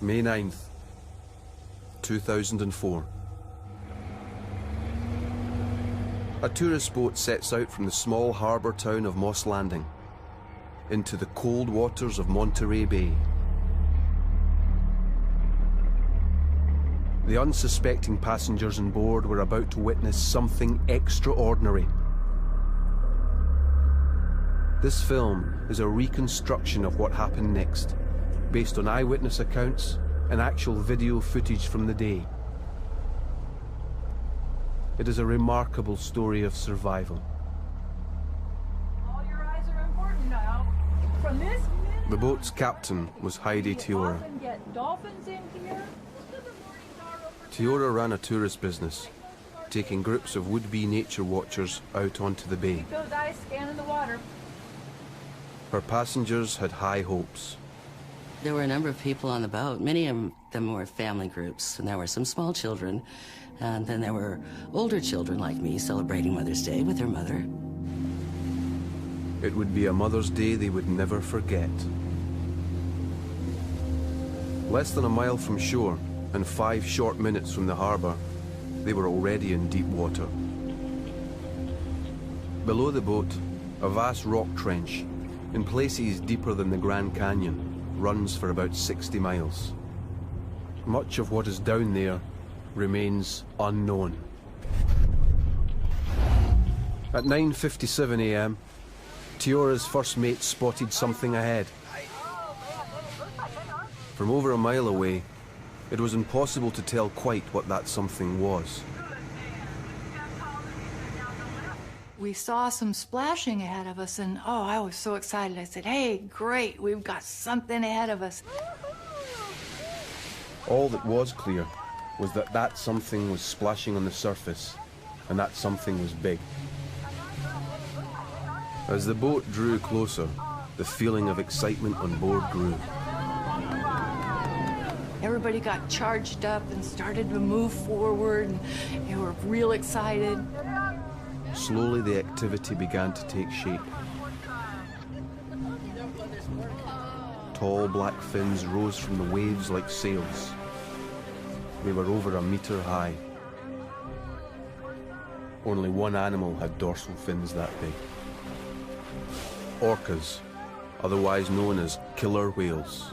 May 9th, 2004. A tourist boat sets out from the small harbour town of Moss Landing into the cold waters of Monterey Bay. The unsuspecting passengers on board were about to witness something extraordinary. This film is a reconstruction of what happened next, based on eyewitness accounts and actual video footage from the day. It is a remarkable story of survival. All your eyes are important now. From this minute, The boat's captain was Heidi Teora. often get dolphins in here. Teora ran a tourist business, taking groups of would-be nature watchers out onto the bay. Keep those eyes scanning the water. Her passengers had high hopes. There were a number of people on the boat. Many of them were family groups, and there were some small children. And then there were older children like me celebrating Mother's Day with their mother. It would be a Mother's Day they would never forget. Less than a mile from shore and 5 short minutes from the harbour, they were already in deep water. Below the boat, a vast rock trench, in places deeper than the Grand Canyon, runs for about 60 miles. Much of what is down there remains unknown. At 9:57 a.m, Teora's first mate spotted something ahead. From over a mile away, it was impossible to tell quite what that something was. We saw some splashing ahead of us, and oh, I was so excited. I said, hey, great, we've got something ahead of us. All that was clear was that that something was splashing on the surface, and that something was big. As the boat drew closer, the feeling of excitement on board grew. Everybody got charged up and started to move forward, and they were real excited. Slowly the activity began to take shape. Tall black fins rose from the waves like sails. They were over a metre high. Only one animal had dorsal fins that big. Orcas, otherwise known as killer whales.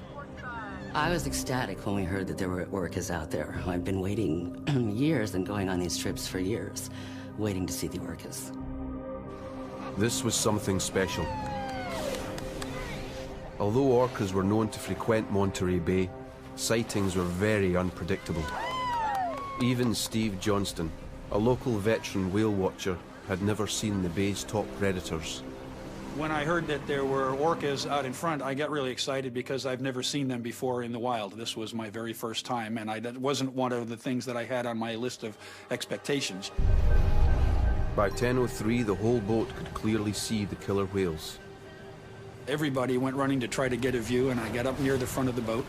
I was ecstatic when we heard that there were orcas out there. I've been waiting years and going on these trips for years, waiting to see the orcas. This was something special. Although orcas were known to frequent Monterey Bay, sightings were very unpredictable. Even Steve Johnston, a local veteran whale watcher, had never seen the bay's top predators. When I heard that there were orcas out in front, I got really excited because I've never seen them before in the wild. This was my very first time, and that wasn't one of the things that I had on my list of expectations. By 10:03, the whole boat could clearly see the killer whales. Everybody went running to try to get a view, and I got up near the front of the boat.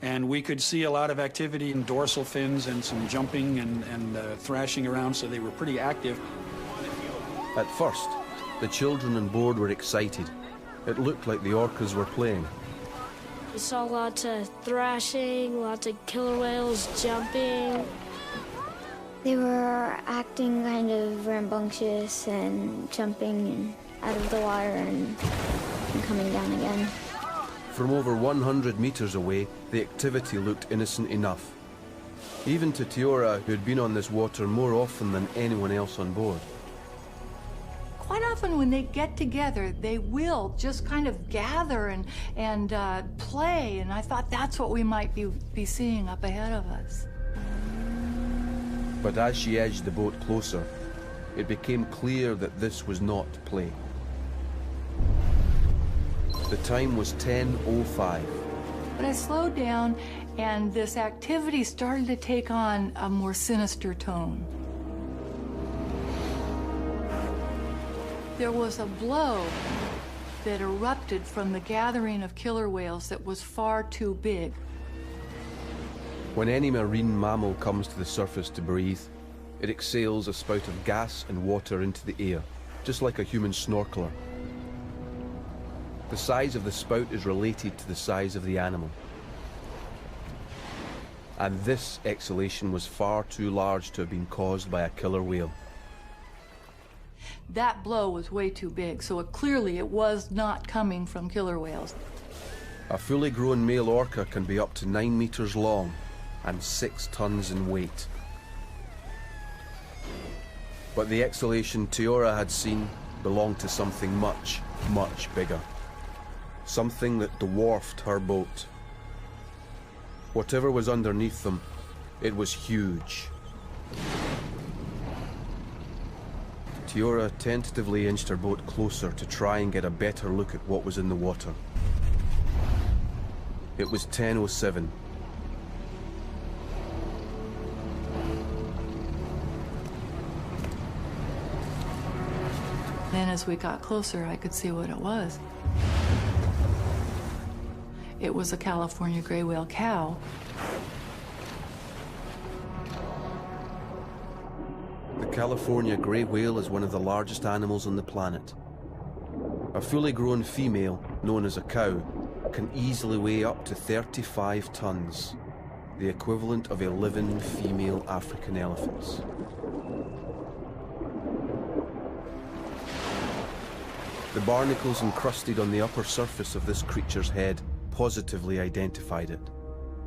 And we could see a lot of activity in dorsal fins and some jumping and thrashing around, so they were pretty active. At first, the children on board were excited. It looked like the orcas were playing. We saw lots of thrashing, lots of killer whales jumping. They were acting kind of rambunctious and jumping out of the water and coming down again. From over 100 meters away, the activity looked innocent enough. Even to Teora, who had been on this water more often than anyone else on board. Quite often when they get together, they will just kind of gather and play, and I thought that's what we might be seeing up ahead of us. But as she edged the boat closer, it became clear that this was not play. The time was 10:05. But I slowed down, and this activity started to take on a more sinister tone. There was a blow that erupted from the gathering of killer whales that was far too big. When any marine mammal comes to the surface to breathe, it exhales a spout of gas and water into the air, just like a human snorkeler. The size of the spout is related to the size of the animal. And this exhalation was far too large to have been caused by a killer whale. That blow was way too big, so clearly it was not coming from killer whales. A fully grown male orca can be up to 9 meters long and 6 tons in weight. But the exhalation Tiora had seen belonged to something much, much bigger. Something that dwarfed her boat. Whatever was underneath them, it was huge. Tiora tentatively inched her boat closer to try and get a better look at what was in the water. It was 10:07. Then as we got closer, I could see what it was. It was a California gray whale cow. The California gray whale is one of the largest animals on the planet. A fully grown female, known as a cow, can easily weigh up to 35 tons, the equivalent of 11 female African elephants. The barnacles encrusted on the upper surface of this creature's head positively identified it.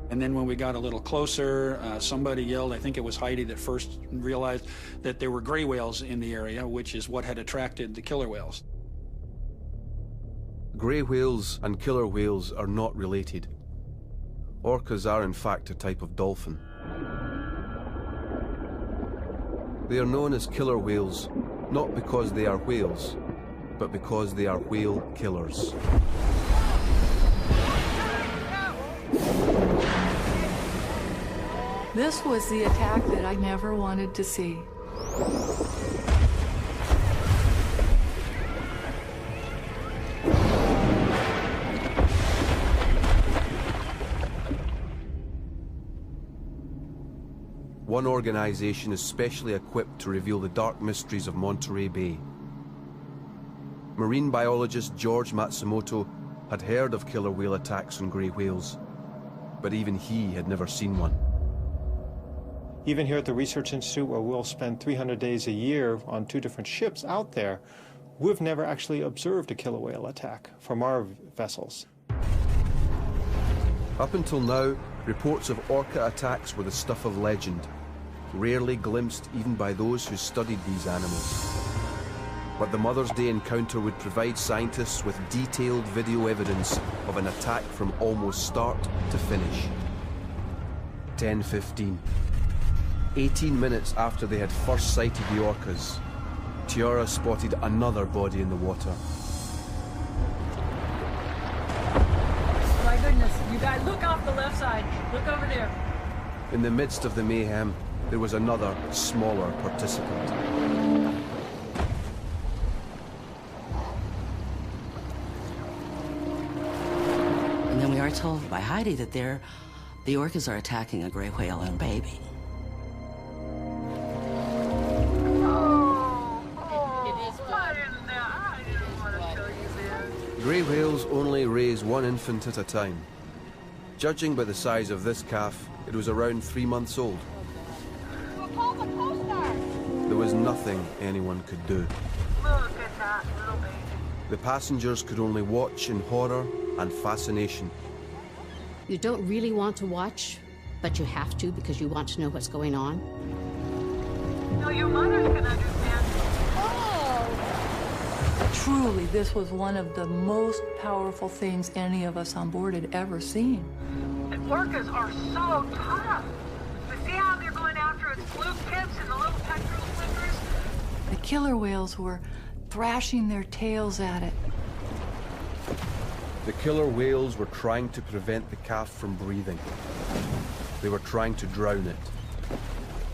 And then when we got a little closer, somebody yelled, I think it was Heidi that first realized that there were gray whales in the area, which is what had attracted the killer whales. Grey whales and killer whales are not related. Orcas are in fact a type of dolphin. They are known as killer whales, not because they are whales, but because they are whale killers. This was the attack that I never wanted to see. One organization is specially equipped to reveal the dark mysteries of Monterey Bay. Marine biologist George Matsumoto had heard of killer whale attacks on grey whales, but even he had never seen one. Even here at the Research Institute, where we'll spend 300 days a year on 2 different ships out there, we've never actually observed a killer whale attack from our vessels. Up until now, reports of orca attacks were the stuff of legend, rarely glimpsed even by those who studied these animals. But the Mother's Day encounter would provide scientists with detailed video evidence of an attack from almost start to finish. 10:15. 18 minutes after they had first sighted the orcas, Tiora spotted another body in the water. My goodness, you guys, look off the left side. Look over there. In the midst of the mayhem, there was another, smaller participant. And then we are told by Heidi that the orcas are attacking a gray whale and a baby. Grey whales only raise one infant at a time. Judging by the size of this calf, it was around 3 months old. There was nothing anyone could do. Look at that little baby. The passengers could only watch in horror and fascination. You don't really want to watch, but you have to because you want to know what's going on. No, your mothers can understand. Truly, this was one of the most powerful things any of us on board had ever seen. And orcas are so tough. You see how they're going after its fluke tips and the little pectoral flippers? The killer whales were thrashing their tails at it. The killer whales were trying to prevent the calf from breathing. They were trying to drown it.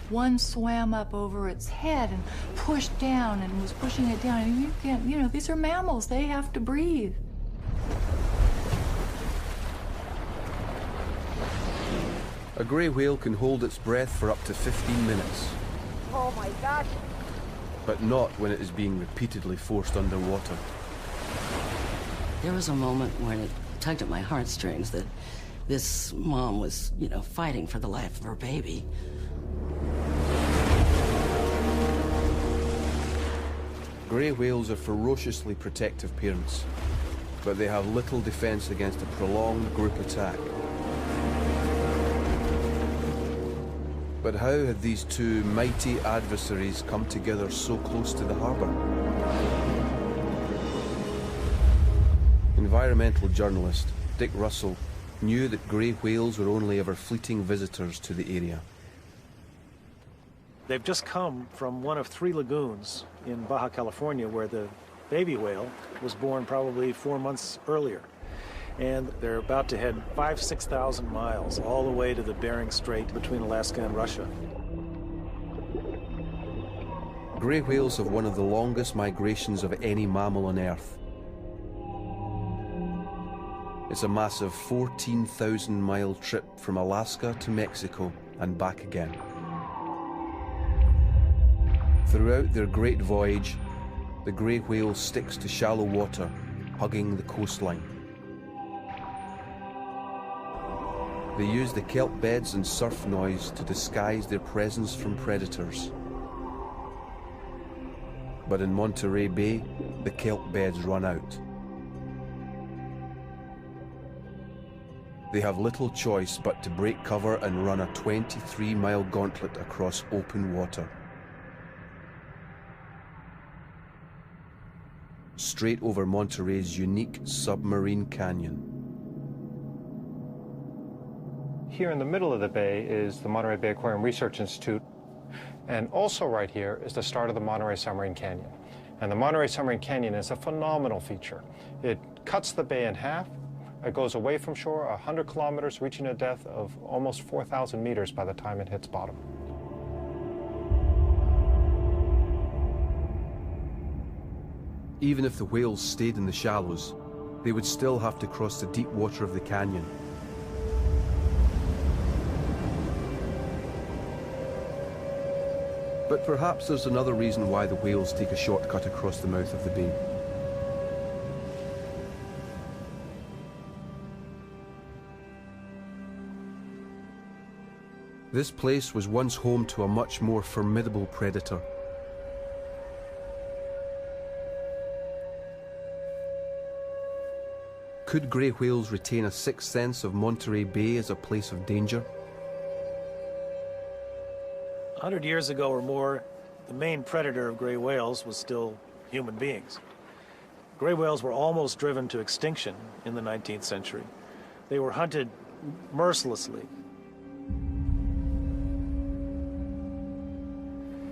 One swam up over its head and pushed down and was pushing it down. And you can't, you know, these are mammals. They have to breathe. A grey whale can hold its breath for up to 15 minutes. Oh my gosh. But not when it is being repeatedly forced underwater. There was a moment when it tugged at my heartstrings that this mom was, fighting for the life of her baby. Grey whales are ferociously protective parents, but they have little defense against a prolonged group attack. But how had these two mighty adversaries come together so close to the harbour? Environmental journalist Dick Russell knew that grey whales were only ever fleeting visitors to the area. They've just come from one of 3 lagoons in Baja California where the baby whale was born probably 4 months earlier. And they're about to head 6,000 miles all the way to the Bering Strait between Alaska and Russia. Grey whales have one of the longest migrations of any mammal on Earth. It's a massive 14,000-mile trip from Alaska to Mexico and back again. Throughout their great voyage, the grey whale sticks to shallow water, hugging the coastline. They use the kelp beds and surf noise to disguise their presence from predators. But in Monterey Bay, the kelp beds run out. They have little choice but to break cover and run a 23-mile gauntlet across open water. Straight over Monterey's unique submarine canyon. Here in the middle of the bay is the Monterey Bay Aquarium Research Institute, and also right here is the start of the Monterey Submarine Canyon. And the Monterey Submarine Canyon is a phenomenal feature. It cuts the bay in half. It goes away from shore 100 kilometers, reaching a depth of almost 4,000 meters by the time it hits bottom. Even if the whales stayed in the shallows, they would still have to cross the deep water of the canyon. But perhaps there's another reason why the whales take a shortcut across the mouth of the bay. This place was once home to a much more formidable predator. Could grey whales retain a sixth sense of Monterey Bay as a place of danger? 100 years ago or more, the main predator of gray whales was still human beings. Gray whales were almost driven to extinction in the 19th century. They were hunted mercilessly.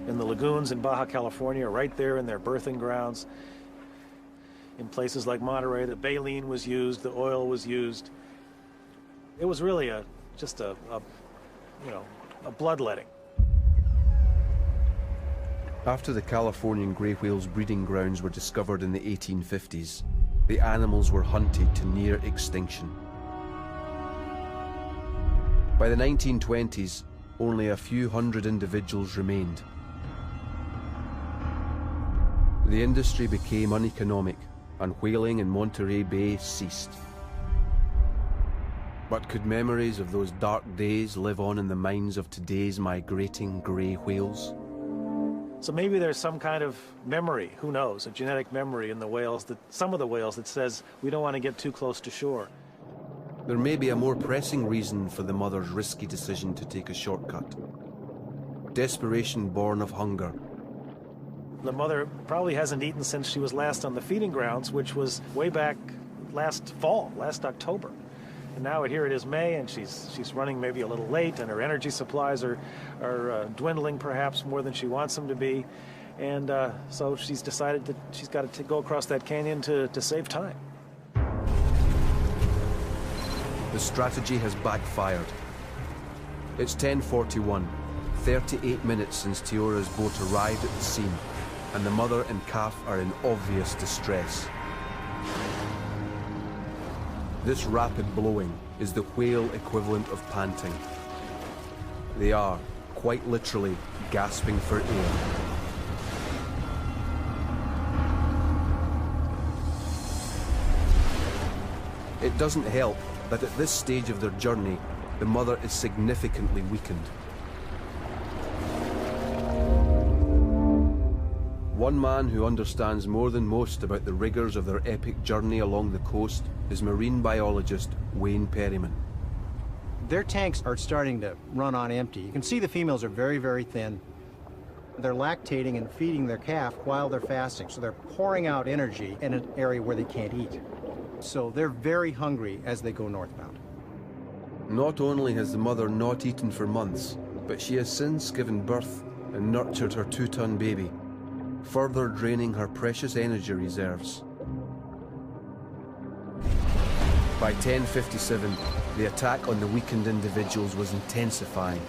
In the lagoons in Baja California, right there in their birthing grounds, in places like Monterey, the baleen was used, the oil was used. It was really just a bloodletting. After the Californian grey whale's breeding grounds were discovered in the 1850s, the animals were hunted to near extinction. By the 1920s, only a few hundred individuals remained. The industry became uneconomic, and whaling in Monterey Bay ceased. But could memories of those dark days live on in the minds of today's migrating grey whales? So maybe there's some kind of memory, who knows, a genetic memory in the whales, some of the whales, that says we don't want to get too close to shore. There may be a more pressing reason for the mother's risky decision to take a shortcut. Desperation born of hunger. The mother probably hasn't eaten since she was last on the feeding grounds, which was way back last fall, last October. And now here it is May, and she's running maybe a little late, and her energy supplies are dwindling perhaps more than she wants them to be. And so she's decided that she's got to go across that canyon to save time. The strategy has backfired. It's 10:41, 38 minutes since Teora's boat arrived at the scene, and the mother and calf are in obvious distress. This rapid blowing is the whale equivalent of panting. They are, quite literally, gasping for air. It doesn't help that at this stage of their journey, the mother is significantly weakened. One man who understands more than most about the rigors of their epic journey along the coast is marine biologist Wayne Perryman. Their tanks are starting to run on empty. You can see the females are very, very thin. They're lactating and feeding their calf while they're fasting, so they're pouring out energy in an area where they can't eat. So they're very hungry as they go northbound. Not only has the mother not eaten for months, but she has since given birth and nurtured her 2-ton baby, further draining her precious energy reserves. By 10:57, the attack on the weakened individuals was intensifying.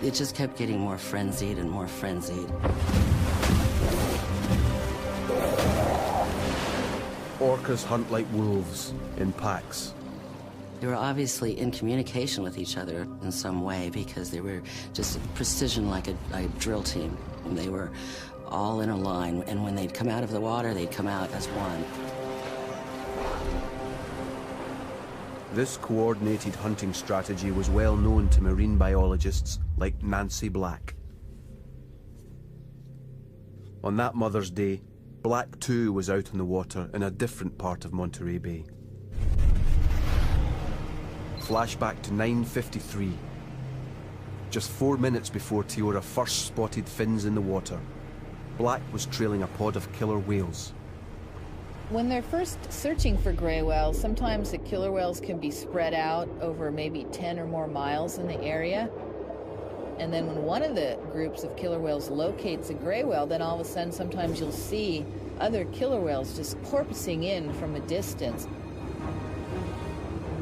It just kept getting more frenzied and more frenzied. Orcas hunt like wolves, in packs. They were obviously in communication with each other in some way because they were just precision like a drill team. And they were all in a line, and when they'd come out of the water, they'd come out as one. This coordinated hunting strategy was well known to marine biologists like Nancy Black. On that Mother's Day, Black too was out on the water in a different part of Monterey Bay. Flashback to 9:53. Just 4 minutes before Tiora first spotted fins in the water, Black was trailing a pod of killer whales. When they're first searching for gray whales, sometimes the killer whales can be spread out over maybe 10 or more miles in the area. And then when one of the groups of killer whales locates a gray whale, then all of a sudden sometimes you'll see other killer whales just porpoising in from a distance.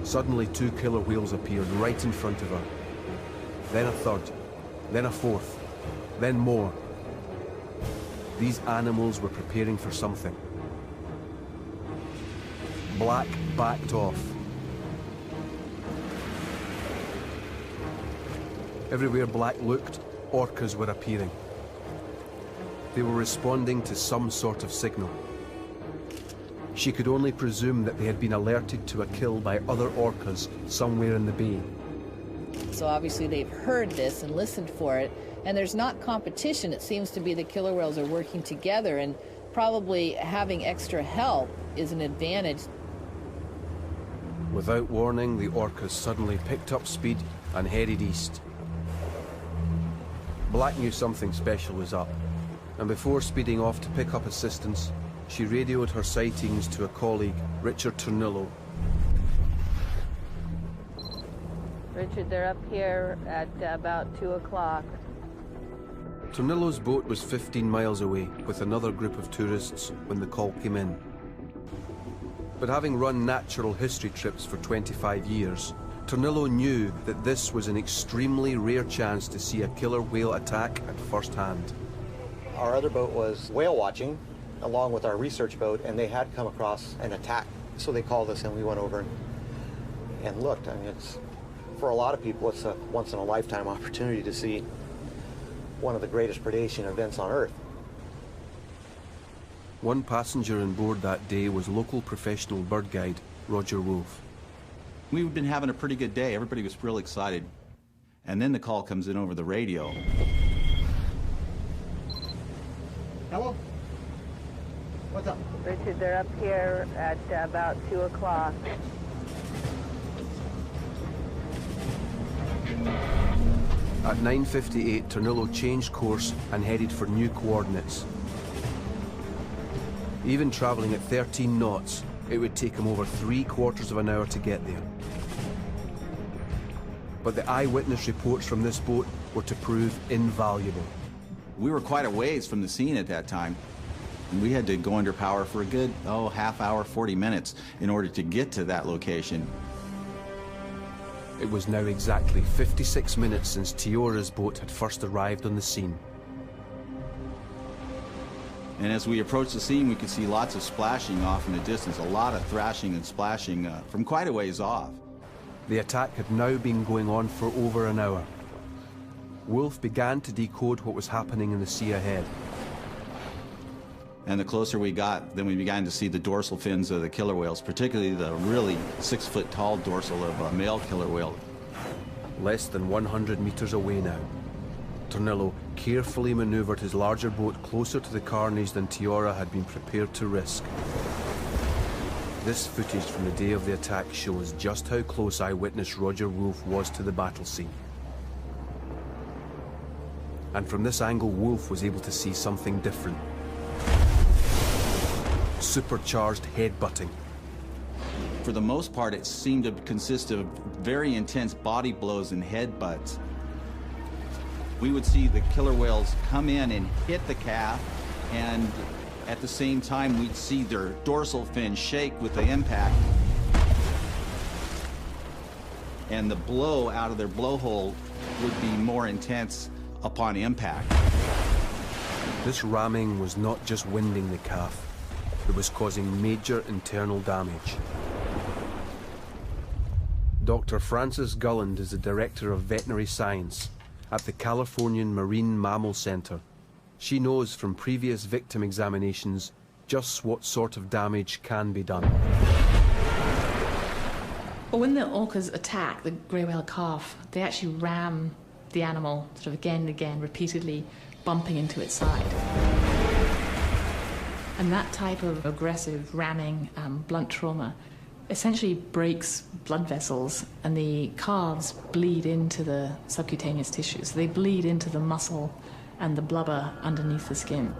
Suddenly 2 killer whales appeared right in front of her. Then a third, then a fourth, then more. These animals were preparing for something. Black backed off. Everywhere Black looked, orcas were appearing. They were responding to some sort of signal. She could only presume that they had been alerted to a kill by other orcas somewhere in the bay. So obviously they've heard this and listened for it, and there's not competition. It seems to be the killer whales are working together, and probably having extra help is an advantage. Without warning, the orcas suddenly picked up speed and headed east. Black knew something special was up, and before speeding off to pick up assistance, she radioed her sightings to a colleague, Richard Turnillo. Richard, they're up here at about 2 o'clock. Turnillo's boat was 15 miles away with another group of tourists when the call came in. But having run natural history trips for 25 years, Turnillo knew that this was an extremely rare chance to see a killer whale attack at first hand. Our other boat was whale watching, along with our research boat, and they had come across an attack. So they called us and we went over and looked. I mean, it's, for a lot of people, it's a once-in-a-lifetime opportunity to see one of the greatest predation events on Earth. One passenger on board that day was local professional bird guide, Roger Wolf. We've been having a pretty good day. Everybody was real excited. And then the call comes in over the radio. Hello? What's up? Richard, they're up here at about 2 o'clock. At 9:58, Turnillo changed course and headed for new coordinates. Even traveling at 13 knots, it would take him over 3/4 of an hour to get there. But the eyewitness reports from this boat were to prove invaluable. We were quite a ways from the scene at that time. And we had to go under power for a good, half hour, 40 minutes in order to get to that location. It was now exactly 56 minutes since Tiora's boat had first arrived on the scene. And as we approached the scene, we could see lots of splashing off in the distance, a lot of thrashing and splashing from quite a ways off. The attack had now been going on for over an hour. Wolf began to decode what was happening in the sea ahead. And the closer we got, then we began to see the dorsal fins of the killer whales, particularly the really 6-foot tall dorsal of a male killer whale. Less than 100 meters away now, Tornillo carefully maneuvered his larger boat closer to the carnage than Tiora had been prepared to risk. This footage from the day of the attack shows just how close eyewitness Roger Wolf was to the battle scene. And from this angle, Wolf was able to see something different. Supercharged headbutting. For the most part, it seemed to consist of very intense body blows and headbutts. We would see the killer whales come in and hit the calf, and at the same time, we'd see their dorsal fin shake with the impact. And the blow out of their blowhole would be more intense upon impact. This ramming was not just winding the calf, it was causing major internal damage. Dr. Frances Gulland is the Director of Veterinary Science at the Californian Marine Mammal Center. She knows from previous victim examinations just what sort of damage can be done. Well, when the orcas attack the grey whale calf, they actually ram the animal sort of again and again, repeatedly bumping into its side. And that type of aggressive ramming, blunt trauma, essentially breaks blood vessels, and the calves bleed into the subcutaneous tissues. They bleed into the muscle and the blubber underneath the skin.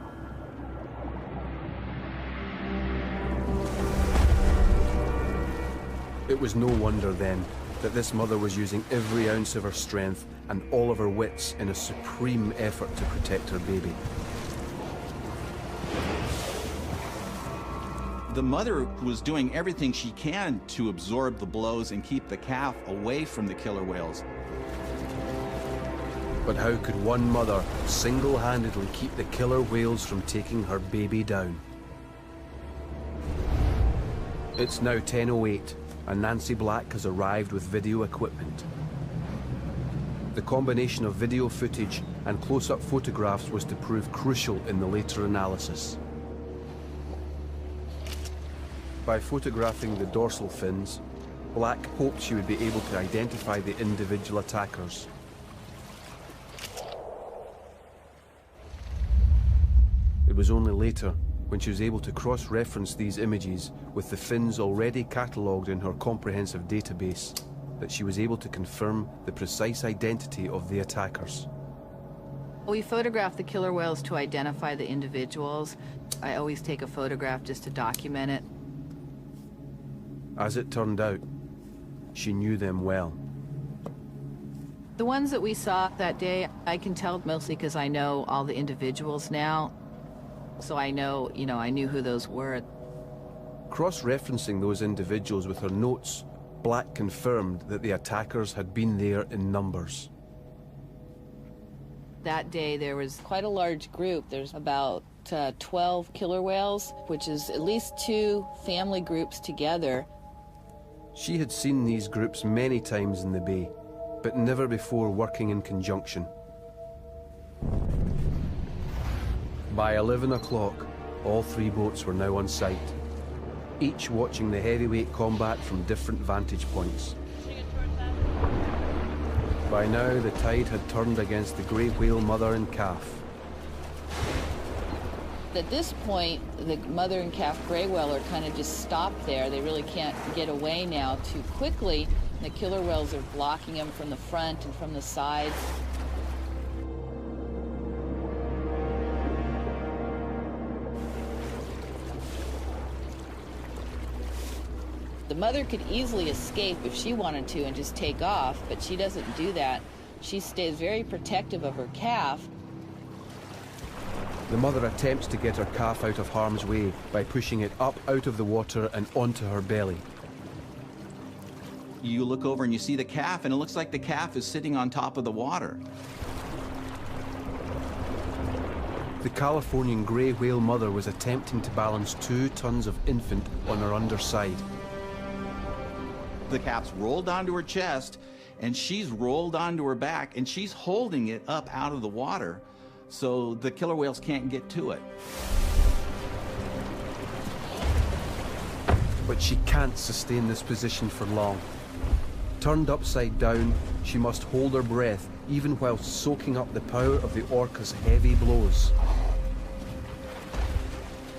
It was no wonder then that this mother was using every ounce of her strength and all of her wits in a supreme effort to protect her baby. The mother was doing everything she can to absorb the blows and keep the calf away from the killer whales. But how could one mother single-handedly keep the killer whales from taking her baby down? It's now 10:08, and Nancy Black has arrived with video equipment. The combination of video footage and close-up photographs was to prove crucial in the later analysis. By photographing the dorsal fins, Black hoped she would be able to identify the individual attackers. It was only later, when she was able to cross-reference these images with the fins already catalogued in her comprehensive database, that she was able to confirm the precise identity of the attackers. We photograph the killer whales to identify the individuals. I always take a photograph just to document it. As it turned out, she knew them well. The ones that we saw that day, I can tell mostly because I know all the individuals now. So I know, I knew who those were. Cross-referencing those individuals with her notes, Black confirmed that the attackers had been there in numbers. That day there was quite a large group. There's about 12 killer whales, which is at least 2 family groups together. She had seen these groups many times in the bay, but never before working in conjunction. By 11 o'clock, all 3 boats were now on site, each watching the heavyweight combat from different vantage points. By now, the tide had turned against the grey whale mother and calf. At this point, the mother and calf gray whale are kind of just stopped there. They really can't get away now too quickly. The killer whales are blocking them from the front and from the sides. The mother could easily escape if she wanted to and just take off, but she doesn't do that. She stays very protective of her calf. The mother attempts to get her calf out of harm's way by pushing it up out of the water and onto her belly. You look over and you see the calf, and it looks like the calf is sitting on top of the water. The Californian grey whale mother was attempting to balance 2 tons of infant on her underside. The calf's rolled onto her chest, and she's rolled onto her back, and she's holding it up out of the water so the killer whales can't get to it. But she can't sustain this position for long. Turned upside down, she must hold her breath even while soaking up the power of the orca's heavy blows.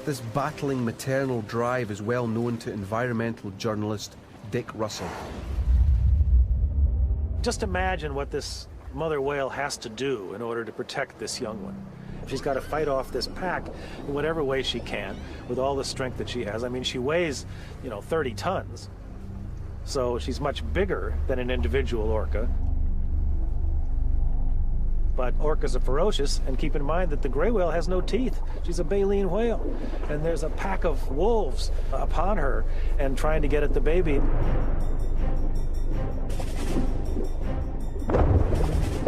This battling maternal drive is well known to environmental journalist Dick Russell. Just imagine what this mother whale has to do in order to protect this young one. She's got to fight off this pack in whatever way she can with all the strength that she has. I mean, she weighs, 30 tons. So she's much bigger than an individual orca. But orcas are ferocious, and keep in mind that the gray whale has no teeth. She's a baleen whale. And there's a pack of wolves upon her and trying to get at the baby.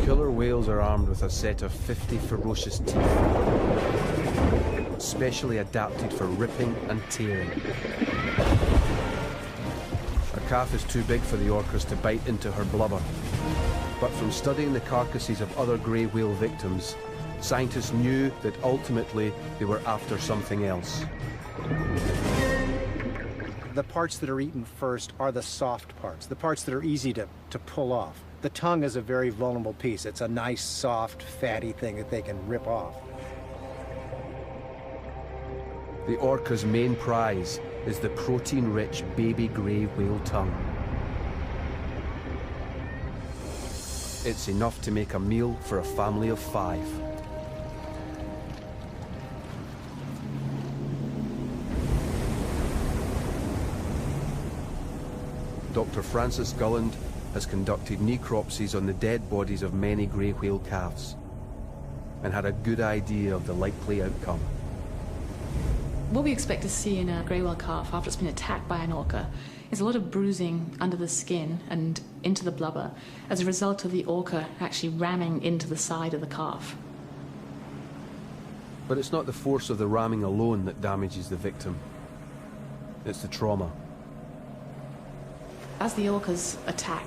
Killer whales are armed with a set of 50 ferocious teeth, specially adapted for ripping and tearing. A calf is too big for the orcas to bite into her blubber. But from studying the carcasses of other grey whale victims, scientists knew that ultimately they were after something else. The parts that are eaten first are the soft parts, the parts that are easy to pull off. The tongue is a very vulnerable piece. It's a nice, soft, fatty thing that they can rip off. The orca's main prize is the protein-rich baby grey whale tongue. It's enough to make a meal for a family of 5. Dr. Francis Gulland has conducted necropsies on the dead bodies of many grey whale calves and had a good idea of the likely outcome. What we expect to see in a grey whale calf after it's been attacked by an orca is a lot of bruising under the skin and into the blubber as a result of the orca actually ramming into the side of the calf. But it's not the force of the ramming alone that damages the victim. It's the trauma. As the orcas attack,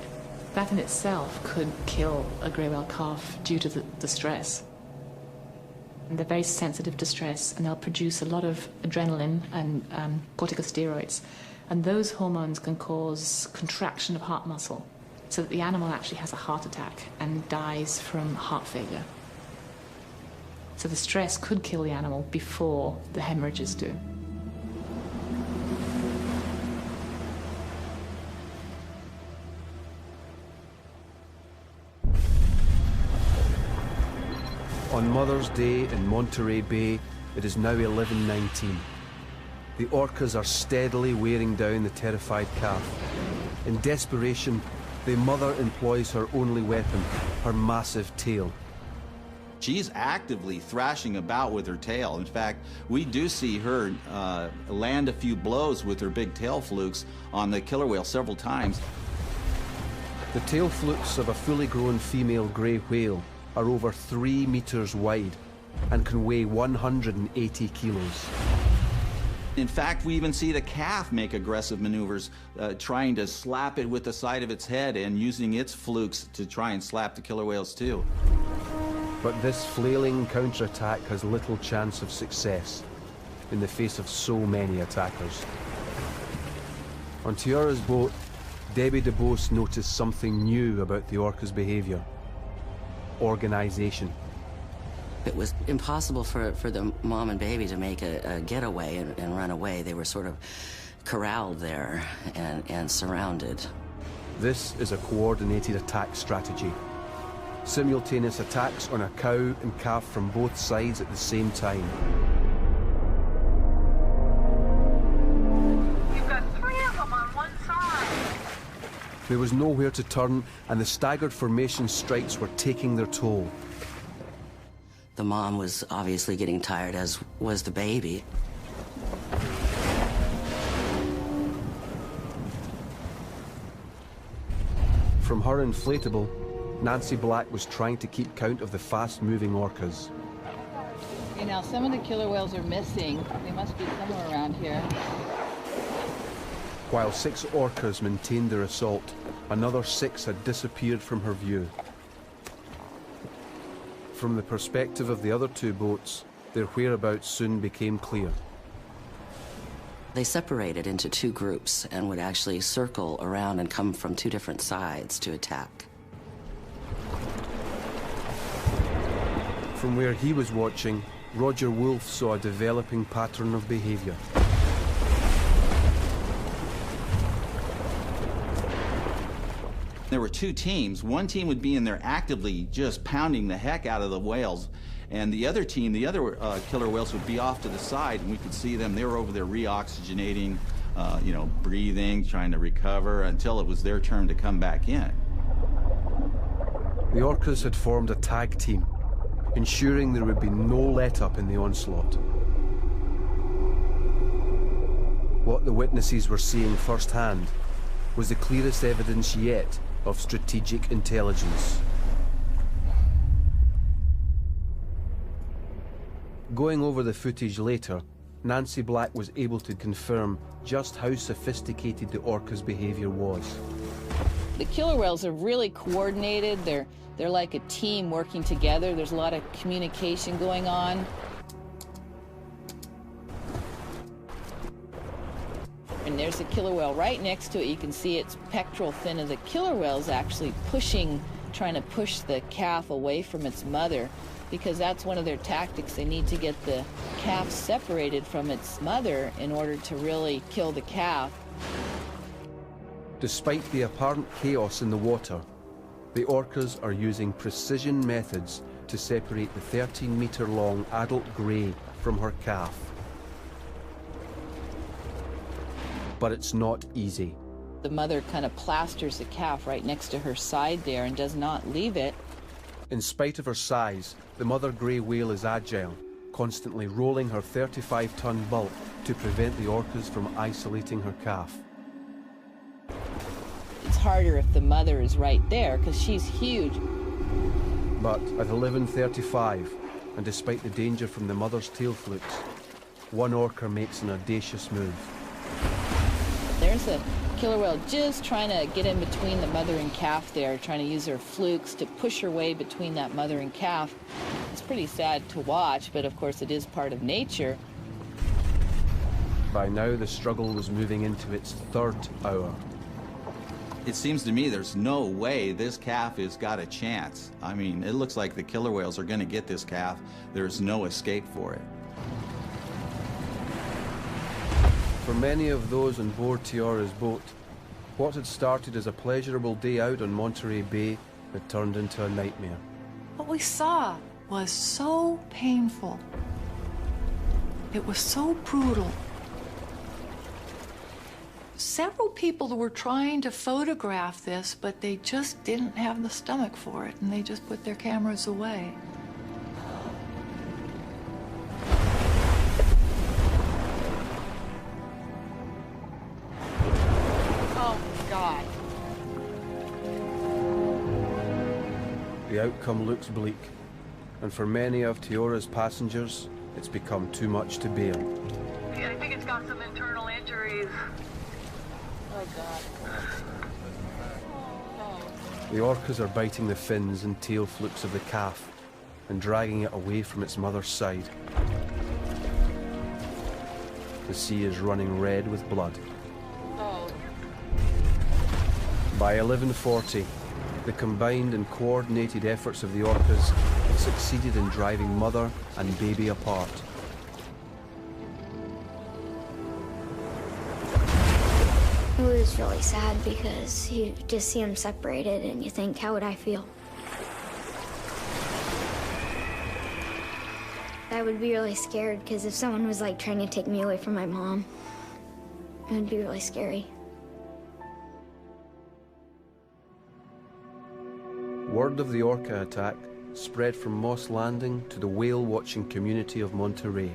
that in itself could kill a grey whale calf due to the stress. And they're very sensitive to stress, and they'll produce a lot of adrenaline and corticosteroids. And those hormones can cause contraction of heart muscle, so that the animal actually has a heart attack and dies from heart failure. So the stress could kill the animal before the hemorrhages do. On Mother's Day in Monterey Bay, it is now 11:19. The orcas are steadily wearing down the terrified calf. In desperation, the mother employs her only weapon, her massive tail. She's actively thrashing about with her tail. In fact, we do see her land a few blows with her big tail flukes on the killer whale several times. The tail flukes of a fully grown female grey whale are over 3 meters wide and can weigh 180 kilos. In fact, we even see the calf make aggressive maneuvers, trying to slap it with the side of its head and using its flukes to try and slap the killer whales too. But this flailing counterattack has little chance of success in the face of so many attackers. On Tiara's boat, Debbie DeBose noticed something new about the orca's behavior. Organization. It was impossible for the mom and baby to make a getaway and run away. They were sort of corralled there and surrounded. This is a coordinated attack strategy. Simultaneous attacks on a cow and calf from both sides at the same time. You've got 3 of them on one side. There was nowhere to turn, and the staggered formation strikes were taking their toll. The mom was obviously getting tired, as was the baby. From her inflatable, Nancy Black was trying to keep count of the fast-moving orcas. Okay, now some of the killer whales are missing. They must be somewhere around here. While 6 orcas maintained their assault, another 6 had disappeared from her view. From the perspective of the other 2 boats, their whereabouts soon became clear. They separated into two groups and would actually circle around and come from two different sides to attack. From where he was watching, Roger Wolf saw a developing pattern of behavior. There were two teams. One team would be in there actively just pounding the heck out of the whales, and the other team, the other killer whales, would be off to the side, and we could see them. They were over there reoxygenating, you know, breathing, trying to recover until it was their turn to come back in. The orcas had formed a tag team, ensuring there would be no let-up in the onslaught. What the witnesses were seeing firsthand was the clearest evidence yet of strategic intelligence. Going over the footage later, Nancy Black was able to confirm just how sophisticated the orca's behavior was. The killer whales are really coordinated. They're like a team working together. There's a lot of communication going on. And there's a killer whale right next to it. You can see its pectoral fin of the killer whale is actually trying to push the calf away from its mother, because that's one of their tactics. They need to get the calf separated from its mother in order to really kill the calf. Despite the apparent chaos in the water, the orcas are using precision methods to separate the 13-meter-long adult grey from her calf. But it's not easy. The mother kind of plasters the calf right next to her side there and does not leave it. In spite of her size, the mother grey whale is agile, constantly rolling her 35-ton bulk to prevent the orcas from isolating her calf. It's harder if the mother is right there, because she's huge. But at 11:35, and despite the danger from the mother's tail flukes, one orca makes an audacious move. There's a killer whale just trying to get in between the mother and calf there, trying to use her flukes to push her way between that mother and calf. It's pretty sad to watch, but of course it is part of nature. By now, the struggle was moving into its third hour. It seems to me there's no way this calf has got a chance. I mean, it looks like the killer whales are going to get this calf. There's no escape for it. For many of those on board Tiara's boat, what had started as a pleasurable day out on Monterey Bay had turned into a nightmare. What we saw was so painful. It was so brutal. Several people were trying to photograph this, but they just didn't have the stomach for it, and they just put their cameras away. Oh, God. The outcome looks bleak, and for many of Tiara's passengers, it's become too much to bear. Yeah, I think it's got some internal injuries. Oh, God. The orcas are biting the fins and tail flukes of the calf and dragging it away from its mother's side. The sea is running red with blood. Oh. By 11:40, the combined and coordinated efforts of the orcas have succeeded in driving mother and baby apart. It was really sad because you just see them separated and you think, how would I feel? I would be really scared because if someone was like trying to take me away from my mom, it would be really scary. Word of the orca attack spread from Moss Landing to the whale-watching community of Monterey.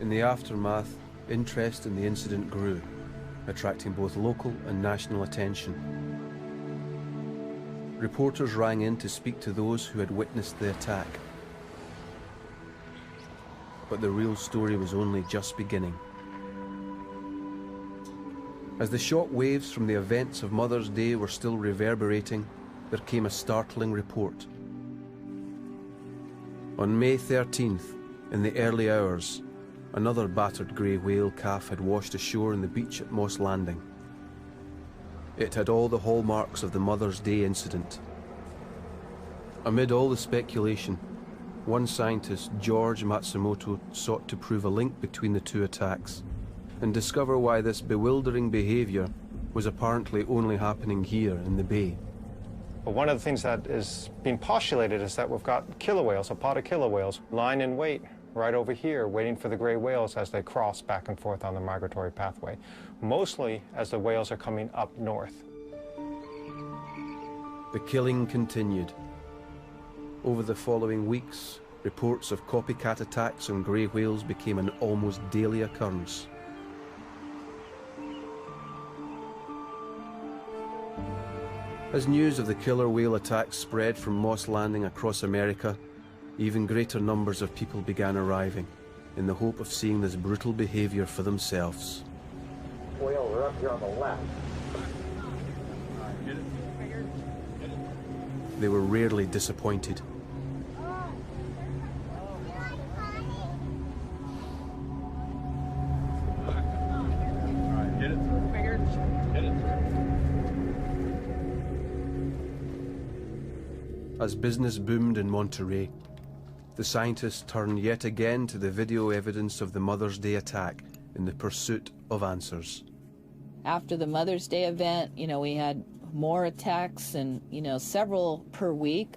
In the aftermath, interest in the incident grew, attracting both local and national attention. Reporters rang in to speak to those who had witnessed the attack. But the real story was only just beginning. As the shock waves from the events of Mother's Day were still reverberating, there came a startling report. On May 13th, in the early hours, Another battered grey whale calf had washed ashore on the beach at Moss Landing. It had all the hallmarks of the Mother's Day incident. Amid all the speculation, one scientist, George Matsumoto, sought to prove a link between the two attacks and discover why this bewildering behavior was apparently only happening here in the bay. But one of the things that is being postulated is that we've got killer whales, a pod of killer whales, lying in wait right over here, waiting for the gray whales as they cross back and forth on the migratory pathway, mostly as the whales are coming up north. The killing continued. Over the following weeks, reports of copycat attacks on grey whales became an almost daily occurrence. As news of the killer whale attacks spread from Moss Landing across America, even greater numbers of people began arriving, in the hope of seeing this brutal behavior for themselves. Whales are up here on the left. They were rarely disappointed. As business boomed in Monterey, the scientists turned yet again to the video evidence of the Mother's Day attack in the pursuit of answers. After the Mother's Day event, we had more attacks and, several per week.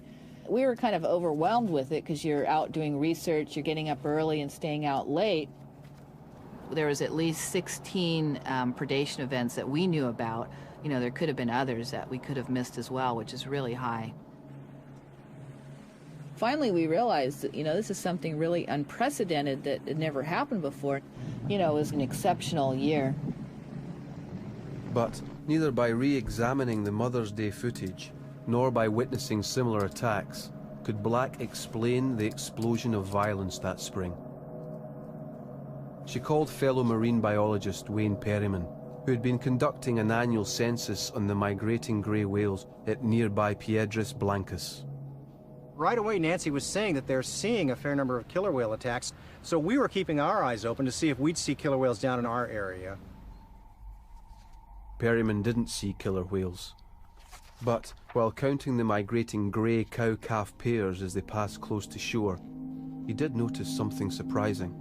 We were kind of overwhelmed with it because you're out doing research, you're getting up early and staying out late. There was at least 16 predation events that we knew about. There could have been others that we could have missed as well, which is really high. Finally, we realized that, this is something really unprecedented that had never happened before. It was an exceptional year. But neither by re-examining the Mother's Day footage, nor by witnessing similar attacks, could Black explain the explosion of violence that spring. She called fellow marine biologist Wayne Perryman, who had been conducting an annual census on the migrating grey whales at nearby Piedras Blancas. Right away, Nancy was saying that they're seeing a fair number of killer whale attacks, so we were keeping our eyes open to see if we'd see killer whales down in our area. Perryman didn't see killer whales, but while counting the migrating grey cow-calf pairs as they passed close to shore, he did notice something surprising.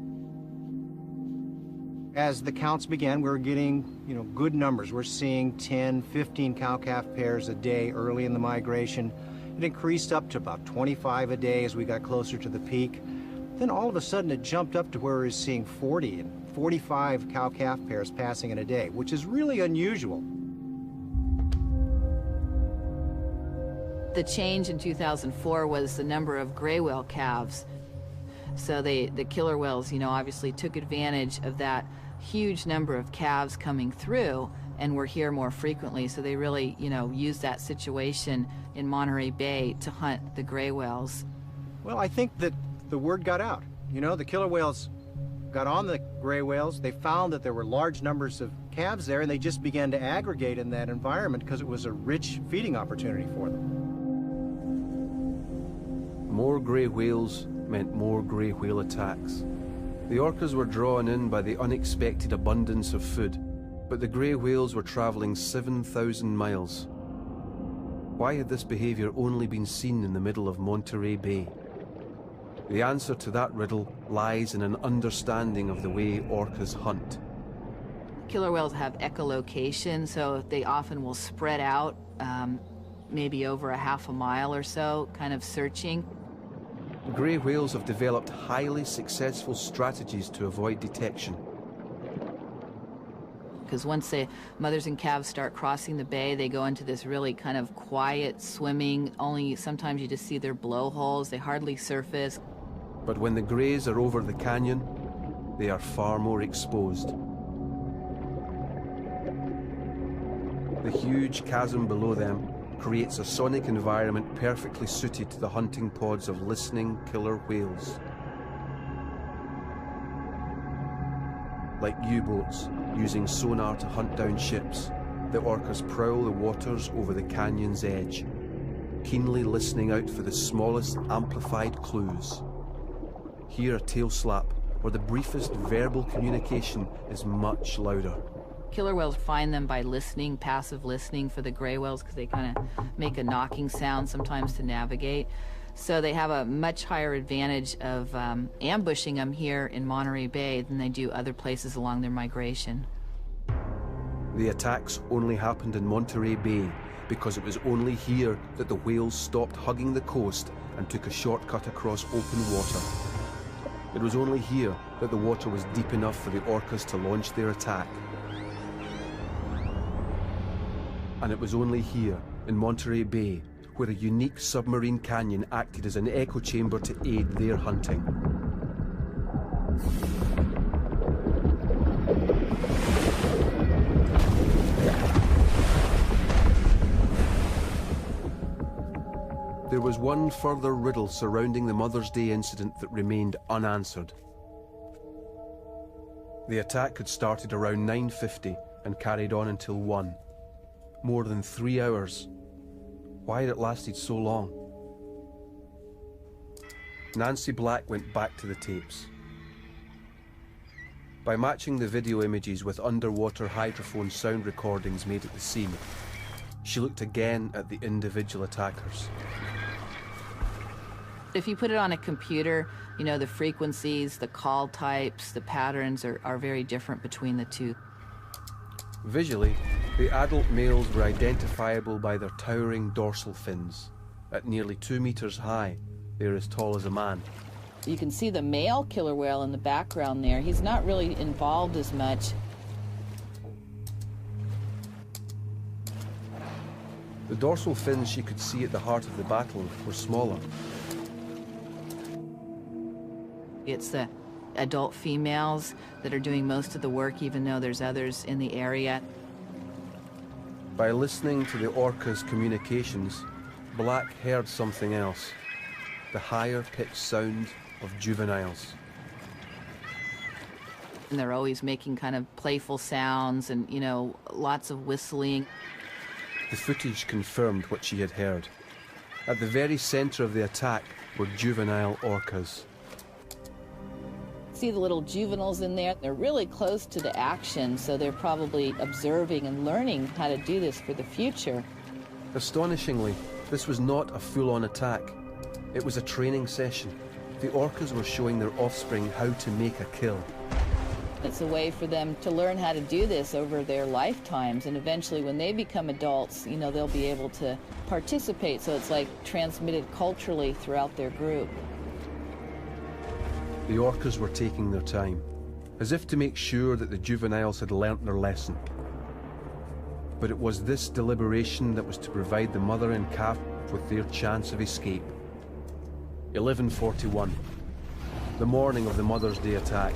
As the counts began, we were getting, good numbers. We're seeing 10, 15 cow-calf pairs a day early in the migration. It increased up to about 25 a day as we got closer to the peak. Then all of a sudden it jumped up to where we were seeing 40 and 45 cow-calf pairs passing in a day, which is really unusual. The change in 2004 was the number of gray whale calves. So the killer whales, obviously took advantage of that huge number of calves coming through and were here more frequently. So they really, used that situation in Monterey Bay to hunt the gray whales. Well, I think that the word got out. The killer whales got on the gray whales. They found that there were large numbers of calves there, and they just began to aggregate in that environment because it was a rich feeding opportunity for them. More grey whales meant more grey whale attacks. The orcas were drawn in by the unexpected abundance of food, but the grey whales were travelling 7,000 miles. Why had this behaviour only been seen in the middle of Monterey Bay? The answer to that riddle lies in an understanding of the way orcas hunt. Killer whales have echolocation, so they often will spread out, maybe over a half a mile or so, kind of searching. Grey whales have developed highly successful strategies to avoid detection. Because once the mothers and calves start crossing the bay, they go into this really kind of quiet swimming. Only sometimes you just see their blowholes. They hardly surface. But when the greys are over the canyon, they are far more exposed. The huge chasm below them creates a sonic environment perfectly suited to the hunting pods of listening killer whales. Like U-boats using sonar to hunt down ships, the orcas prowl the waters over the canyon's edge, keenly listening out for the smallest amplified clues. Here a tail slap or the briefest verbal communication is much louder. Killer whales find them by listening, passive listening for the gray whales, because they kind of make a knocking sound sometimes to navigate. So they have a much higher advantage of ambushing them here in Monterey Bay than they do other places along their migration. The attacks only happened in Monterey Bay because it was only here that the whales stopped hugging the coast and took a shortcut across open water. It was only here that the water was deep enough for the orcas to launch their attack. And it was only here, in Monterey Bay, where a unique submarine canyon acted as an echo chamber to aid their hunting. There was one further riddle surrounding the Mother's Day incident that remained unanswered. The attack had started around 9:50 and carried on until 1. More than 3 hours. Why had it lasted so long? Nancy Black went back to the tapes. By matching the video images with underwater hydrophone sound recordings made at the scene, she looked again at the individual attackers. If you put it on a computer, you know, the frequencies, the call types, the patterns are very different between the two. Visually, the adult males were identifiable by their towering dorsal fins. At nearly 2 meters high, they are as tall as a man. You can see the male killer whale in the background there. He's not really involved as much. The dorsal fins she could see at the heart of the battle were smaller. It's the adult females that are doing most of the work, even though there's others in the area. By listening to the orcas' communications, Black heard something else. The higher-pitched sound of juveniles. And they're always making kind of playful sounds and, you know, lots of whistling. The footage confirmed what she had heard. At the very center of the attack were juvenile orcas. See the little juveniles in there? They're really close to the action, so they're probably observing and learning how to do this for the future. Astonishingly, this was not a full-on attack. It was a training session. The orcas were showing their offspring how to make a kill. It's a way for them to learn how to do this over their lifetimes, and eventually when they become adults, you know, they'll be able to participate, so it's like transmitted culturally throughout their group. The orcas were taking their time, as if to make sure that the juveniles had learnt their lesson. But it was this deliberation that was to provide the mother and calf with their chance of escape. 11:41, the morning of the Mother's Day attack.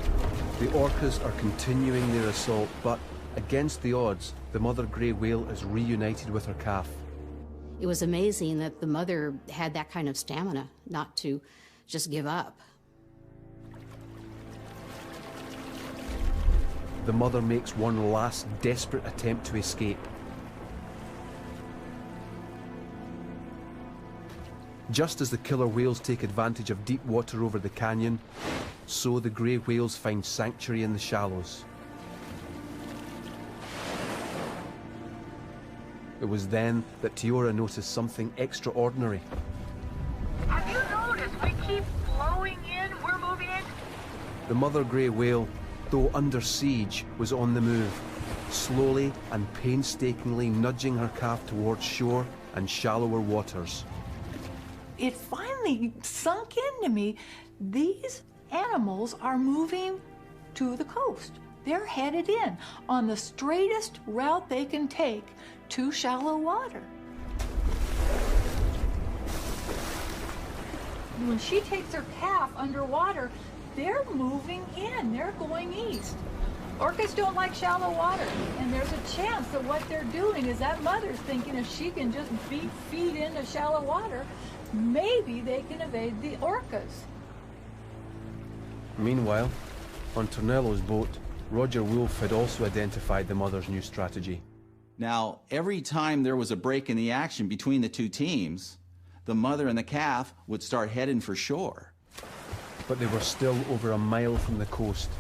The orcas are continuing their assault, but against the odds, the mother grey whale is reunited with her calf. It was amazing that the mother had that kind of stamina, not to just give up. The mother makes one last desperate attempt to escape. Just as the killer whales take advantage of deep water over the canyon, so the grey whales find sanctuary in the shallows. It was then that Tiora noticed something extraordinary. Have you noticed we keep flowing in, we're moving in? The mother grey whale, though under siege, was on the move, slowly and painstakingly nudging her calf towards shore and shallower waters. It finally sunk into me. These animals are moving to the coast. They're headed in on the straightest route they can take to shallow water. When she takes her calf underwater, they're moving in. They're going east. Orcas don't like shallow water, and there's a chance that what they're doing is that mother's thinking if she can just feed into shallow water, maybe they can evade the orcas. Meanwhile, on Tornello's boat, Roger Wolfe had also identified the mother's new strategy. Now, every time there was a break in the action between the two teams, the mother and the calf would start heading for shore. but they were still over a mile from the coast,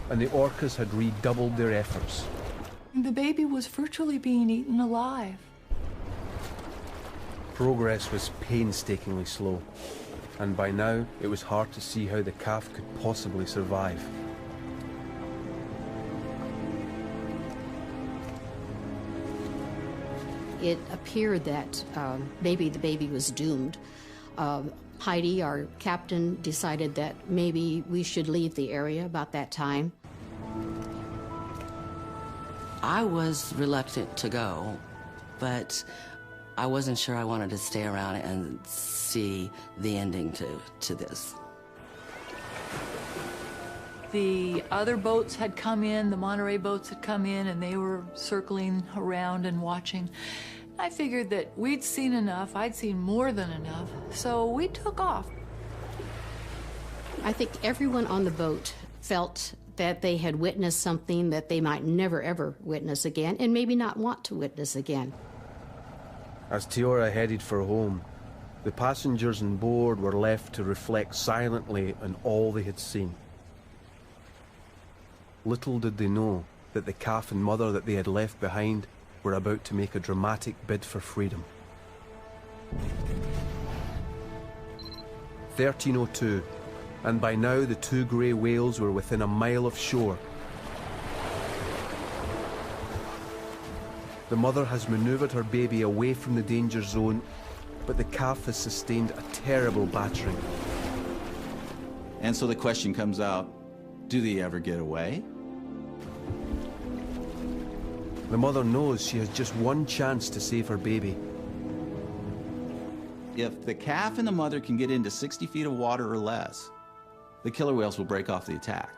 and the orcas had redoubled their efforts. The baby was virtually being eaten alive. Progress was painstakingly slow, and by now it was hard to see how the calf could possibly survive. It appeared that maybe the baby was doomed. Heidi, our captain, decided that maybe we should leave the area about that time. I was reluctant to go, but I wasn't sure I wanted to stay around and see the ending to this. The other boats had come in, the Monterey boats had come in, and they were circling around and watching. I figured that we'd seen enough, I'd seen more than enough, so we took off. I think everyone on the boat felt that they had witnessed something that they might never ever witness again, and maybe not want to witness again. As Tiora headed for home, the passengers on board were left to reflect silently on all they had seen. Little did they know that the calf and mother that they had left behind were about to make a dramatic bid for freedom. 1302, and by now the two grey whales were within a mile of shore. The mother has manoeuvred her baby away from the danger zone, but the calf has sustained a terrible battering. And so the question comes out, do they ever get away? The mother knows she has just one chance to save her baby. If the calf and the mother can get into 60 feet of water or less, the killer whales will break off the attack.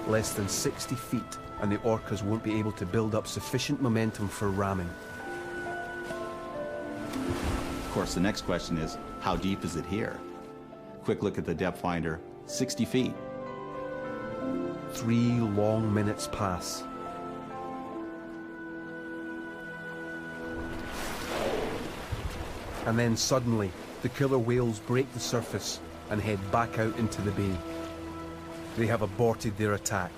Less than 60 feet, and the orcas won't be able to build up sufficient momentum for ramming. Of course, the next question is, how deep is it here? Quick look at the depth finder, 60 feet. 3 long minutes pass. And then suddenly, the killer whales break the surface and head back out into the bay. They have aborted their attack.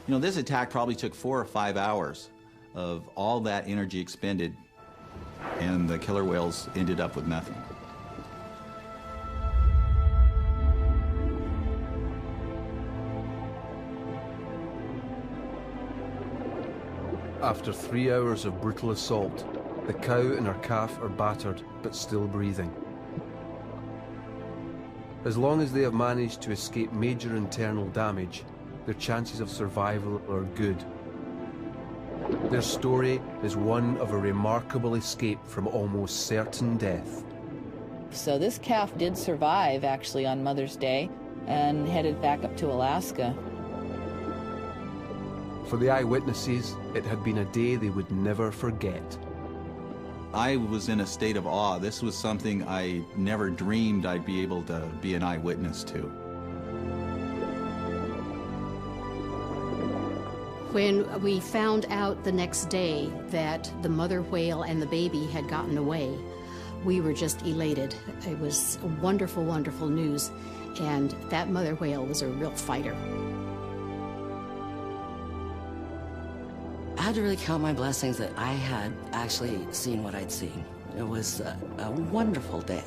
You know, this attack probably took 4 or 5 hours of all that energy expended, and the killer whales ended up with nothing. After 3 hours of brutal assault, the cow and her calf are battered, but still breathing. As long as they have managed to escape major internal damage, their chances of survival are good. Their story is one of a remarkable escape from almost certain death. So this calf did survive, actually, on Mother's Day and headed back up to Alaska. For the eyewitnesses, it had been a day they would never forget. I was in a state of awe. This was something I never dreamed I'd be able to be an eyewitness to. When we found out the next day that the mother whale and the baby had gotten away, we were just elated. It was wonderful, wonderful news, and that mother whale was a real fighter. I had to really count my blessings that I had actually seen what I'd seen. It was a wonderful day.